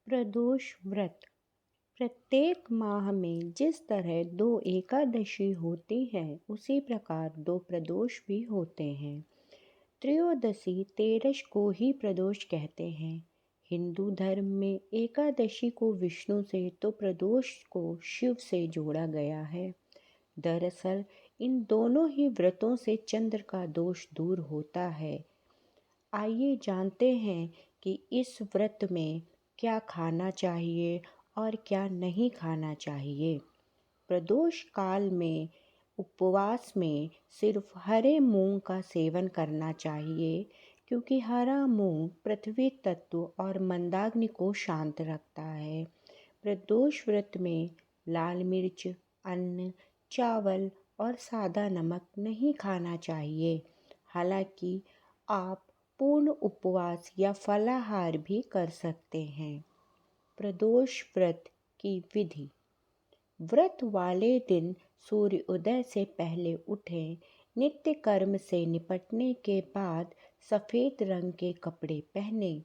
प्रदोष व्रत। प्रत्येक माह में जिस तरह दो एकादशी होती हैं उसी प्रकार दो प्रदोष भी होते हैं। त्रयोदशी तेरस को ही प्रदोष कहते हैं। हिंदू धर्म में एकादशी को विष्णु से तो प्रदोष को शिव से जोड़ा गया है। दरअसल इन दोनों ही व्रतों से चंद्र का दोष दूर होता है। आइए जानते हैं कि इस व्रत में क्या खाना चाहिए और क्या नहीं खाना चाहिए। प्रदोष काल में उपवास में सिर्फ हरे मूंग का सेवन करना चाहिए, क्योंकि हरा मूंग पृथ्वी तत्व और मंदाग्नि को शांत रखता है। प्रदोष व्रत में लाल मिर्च, अन्न, चावल और सादा नमक नहीं खाना चाहिए। हालांकि आप पूर्ण उपवास या फलाहार भी कर सकते हैं। प्रदोष व्रत की विधि। व्रत वाले दिन सूर्योदय से पहले उठें। नित्य कर्म से निपटने के बाद सफ़ेद रंग के कपड़े पहने।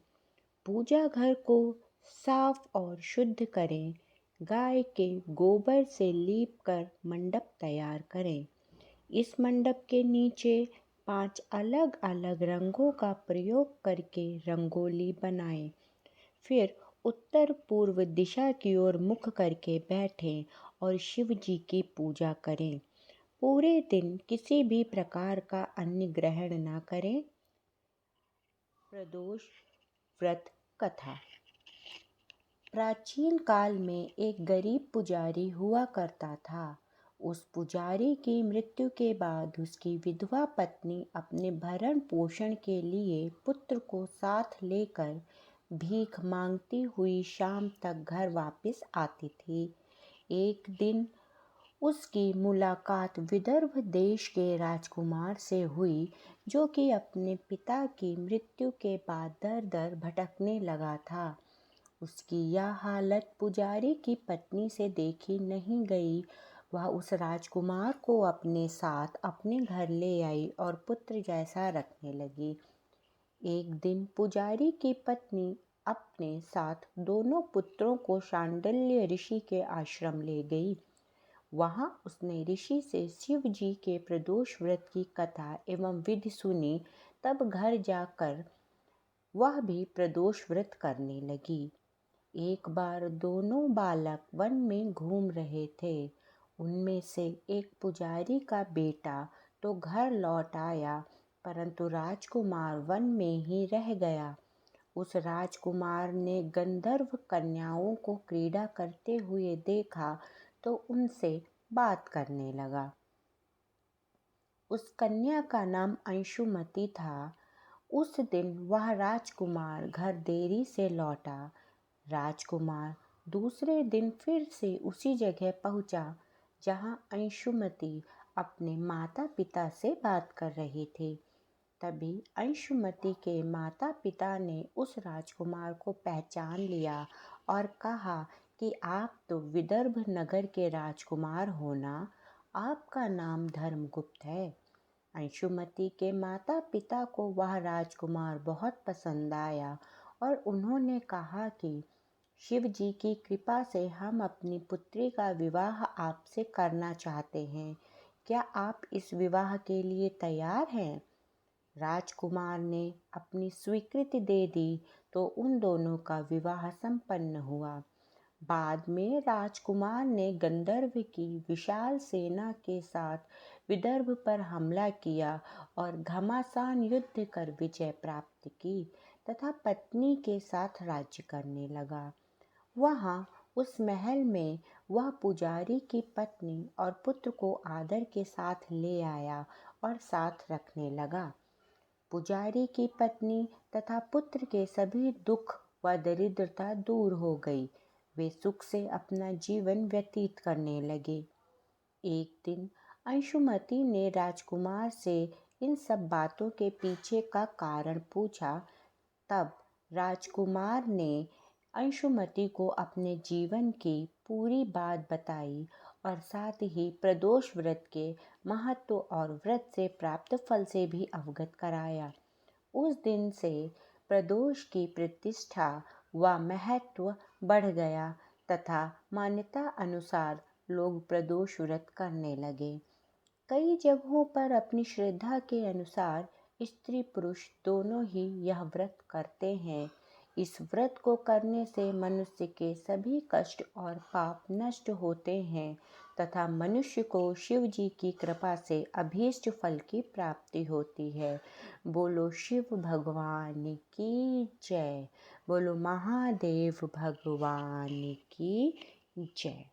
पूजा घर को साफ और शुद्ध करें। गाय के गोबर से लीप कर मंडप तैयार करें। इस मंडप के नीचे 5 अलग अलग रंगों का प्रयोग करके रंगोली बनाएं। फिर उत्तर पूर्व दिशा की ओर मुख करके बैठें और शिव जी की पूजा करें। पूरे दिन किसी भी प्रकार का अन्न ग्रहण न करें। प्रदोष व्रत कथा। प्राचीन काल में एक गरीब पुजारी हुआ करता था। उस पुजारी की मृत्यु के बाद उसकी विधवा पत्नी अपने भरण पोषण के लिए पुत्र को साथ लेकर भीख मांगती हुई शाम तक घर वापस आती थी। एक दिन उसकी मुलाकात विदर्भ देश के राजकुमार से हुई, जो कि अपने पिता की मृत्यु के बाद दर दर भटकने लगा था। उसकी यह हालत पुजारी की पत्नी से देखी नहीं गई। वह उस राजकुमार को अपने साथ अपने घर ले आई और पुत्र जैसा रखने लगी। एक दिन पुजारी की पत्नी अपने साथ दोनों पुत्रों को शांडिल्य ऋषि के आश्रम ले गई। वहां उसने ऋषि से शिव जी के प्रदोष व्रत की कथा एवं विधि सुनी। तब घर जाकर वह भी प्रदोष व्रत करने लगी। एक बार दोनों बालक वन में घूम रहे थे। उनमें से एक पुजारी का बेटा तो घर लौट आया, परंतु राजकुमार वन में ही रह गया। उस राजकुमार ने गंधर्व कन्याओं को क्रीड़ा करते हुए देखा तो उनसे बात करने लगा। उस कन्या का नाम अंशुमति था। उस दिन वह राजकुमार घर देरी से लौटा। राजकुमार दूसरे दिन फिर से उसी जगह पहुंचा जहां अंशुमति अपने माता पिता से बात कर रही थी। तभी अंशुमति के माता पिता ने उस राजकुमार को पहचान लिया और कहा कि आप तो विदर्भ नगर के राजकुमार हो ना, आपका नाम धर्मगुप्त है। अंशुमति के माता पिता को वह राजकुमार बहुत पसंद आया और उन्होंने कहा कि शिव जी की कृपा से हम अपनी पुत्री का विवाह आपसे करना चाहते हैं। क्या आप इस विवाह के लिए तैयार हैं? राजकुमार ने अपनी स्वीकृति दे दी तो उन दोनों का विवाह संपन्न हुआ। बाद में राजकुमार ने गंधर्व की विशाल सेना के साथ विदर्भ पर हमला किया और घमासान युद्ध कर विजय प्राप्त की तथा पत्नी के साथ राज्य करने लगा। वहाँ उस महल में वह पुजारी की पत्नी और पुत्र को आदर के साथ ले आया और साथ रखने लगा। पुजारी की पत्नी तथा पुत्र के सभी दुख व दरिद्रता दूर हो गई। वे सुख से अपना जीवन व्यतीत करने लगे। एक दिन अंशुमति ने राजकुमार से इन सब बातों के पीछे का कारण पूछा। तब राजकुमार ने अंशुमति को अपने जीवन की पूरी बात बताई और साथ ही प्रदोष व्रत के महत्व और व्रत से प्राप्त फल से भी अवगत कराया। उस दिन से प्रदोष की प्रतिष्ठा व महत्व बढ़ गया तथा मान्यता अनुसार लोग प्रदोष व्रत करने लगे। कई जगहों पर अपनी श्रद्धा के अनुसार स्त्री पुरुष दोनों ही यह व्रत करते हैं। इस व्रत को करने से मनुष्य के सभी कष्ट और पाप नष्ट होते हैं तथा मनुष्य को शिव जी की कृपा से अभीष्ट फल की प्राप्ति होती है। बोलो शिव भगवान की जय। बोलो महादेव भगवान की जय।